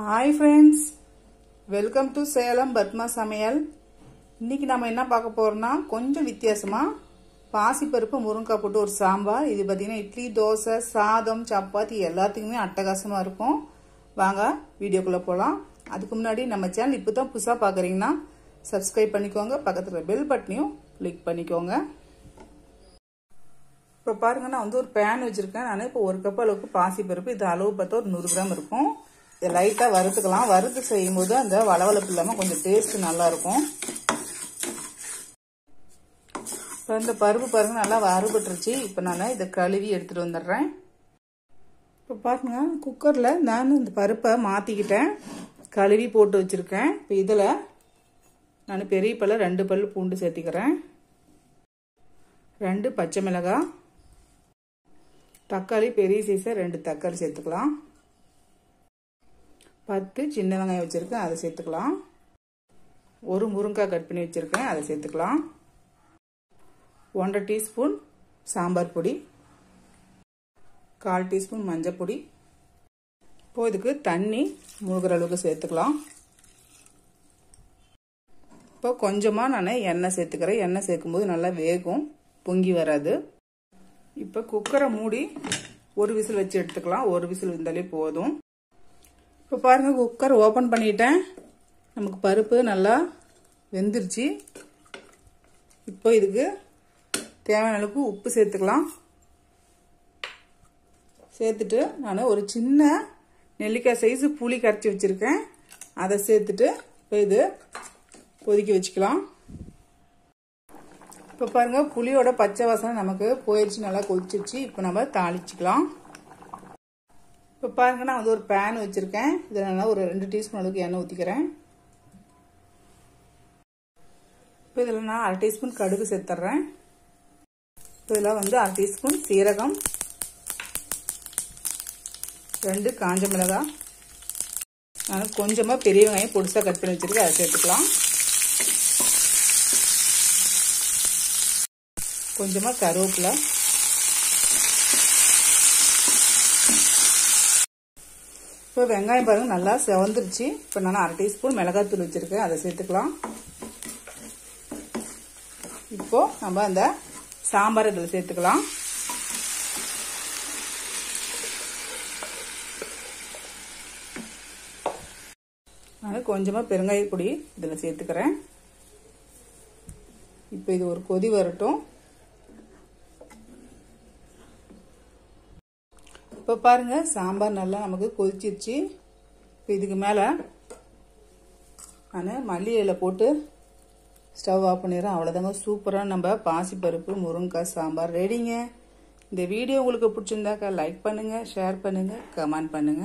Hi friends, welcome to Salem Batma Samayal. இன்னைக்கு நாம என்ன பார்க்க போறோம்னா கொஞ்சம் வித்தியாசமா பாசி பருப்பு முருங்கக்காய் போட்டு ஒரு சாம்பார். இது பாத்தீங்கன்னா இட்லி, தோசை, சாதம், சப்பாத்தி எல்லாத்துக்குமே அட்டகாசமா இருக்கும். வாங்க வீடியோக்குள்ள போலாம். அதுக்கு முன்னாடி நம்ம சேனல் இப்பதான் புதுசா பாக்குறீங்கன்னா சப்ஸ்கிரைப் பண்ணிக்கோங்க. பக்கத்துல பெல் பட்டனையும் கிளிக் பண்ணிக்கோங்க. இப்போ பாருங்க நான் வந்து ஒரு பேன் வச்சிருக்கேன். நான் இப்போ ஒரு கப் அளவுக்கு பாசி பருப்பு, இது அளவு பார்த்தா ஒரு 100 கிராம் இருக்கும். இதை லைட்டா வறுத்துக்கலாம். வறுத்து செய்யும் போது அந்த வளவளப்பு இல்லாம கொஞ்சம் டேஸ்ட் நல்லா இருக்கும். இப்போ இந்த பருப்பு பாருங்க நல்லா வறுபட்டுருச்சு. இப்போ நான் இதை கழுவி எடுத்துட்டு வந்துடுறேன். இப்போ பாருங்க குக்கர்ல நான் இந்த பருப்பை மாத்திக்கிட்டேன், கழுவி போட்டு வச்சிருக்கேன். இப்போ இதுல நான் பெரிய பல்ல 2 பல் பூண்டு சேர்த்திக்கிறேன், 2 பச்சை மிளகாய், தக்காளி பெரிய சைஸா 2 தக்காளி சேர்த்துக்கலாம், 10 சின்ன வெங்காயம் வச்சிருக்கேன் அதை சேர்த்துக்கலாம், ஒரு முருங்கைக்காய் கட் பண்ணி வச்சிருக்கேன் அதை சேர்த்துக்கலாம், 1/2 டீஸ்பூன் சாம்பார் பொடி, 1/4 டீஸ்பூன் மஞ்சள் பொடி. இப்போ இதுக்கு தண்ணி முழுகிற அளவுக்கு சேர்த்துக்கலாம். இப்போ கொஞ்சமா நான் எண்ணெய் சேர்த்துக்கிறேன். எண்ணெய் சேர்க்கும்போது நல்லா வேகும், பொங்கி வராது. இப்போ குக்கரை மூடி ஒரு விசில் வச்சு எடுத்துக்கலாம். ஒரு விசில் இருந்தாலே போதும். இப்போ பாருங்க குக்கர் ஓபன் பண்ணிட்டேன். நமக்கு பருப்பு நல்லா வெந்துருச்சு. இப்போ இதுக்கு தேவையான அளவுக்கு உப்பு சேர்த்துக்கலாம். சேர்த்துட்டு நான் ஒரு சின்ன நெல்லிக்காய் சைஸ் புளி கரைச்சி வச்சிருக்கேன் அதை சேர்த்துட்டு இப்போ இது கொதிக்க வச்சுக்கலாம். இப்போ பாருங்க புளியோட பச்சை வாசனை நமக்கு போயிடுச்சு, நல்லா கொதிச்சிருச்சு. இப்போ நம்ம தாளிச்சுக்கலாம். இப்போ பாருங்க நான் வந்து ஒரு பேன் வச்சிருக்கேன். இதில் நல்லா ஒரு 2 டீஸ்பூன் அளவுக்கு எண்ணெய் ஊற்றிக்கிறேன். இப்போ இதில் நான் 1/2 டீஸ்பூன் கடுகு சேர்த்துறேன். இப்போ இதில் வந்து 1/2 டீஸ்பூன் சீரகம், 2 காஞ்ச மிளகாய், நான் கொஞ்சமாக பெரிய வெங்காயம் பொடிசாக கட் பண்ணி வச்சிருக்கேன் அதை சேர்த்துக்கலாம். கொஞ்சமாக கருவேப்பிலை, இப்போ வெங்காயம் பாருங்க நல்லா செவந்துருச்சு. இப்போ நான் 1/2 டீஸ்பூன் மிளகாய்த்தூள் வச்சிருக்கேன் அதை சேர்த்துக்கலாம். இப்போ நம்ம அந்த சாம்பார் இதில் சேர்த்துக்கலாம். நான் கொஞ்சமாக பெருங்காய பொடி இதில் சேர்த்துக்கிறேன். இப்போ இது ஒரு கொதி வரட்டும். இப்போ பாருங்க சாம்பார் நல்லா நமக்கு கொதிச்சிருச்சு. இப்போ இதுக்கு மேலே நான் மல்லி இலை போட்டு ஸ்டவ் ஆஃப் பண்ணிடுறேன். அவ்வளோதாங்க, சூப்பராக நம்ம பாசிப்பருப்பு முருங்கைக்காய் சாம்பார் ரெடிங்க. இந்த வீடியோ உங்களுக்கு பிடிச்சிருந்தாக்கா லைக் பண்ணுங்க, ஷேர் பண்ணுங்க, கமெண்ட் பண்ணுங்க.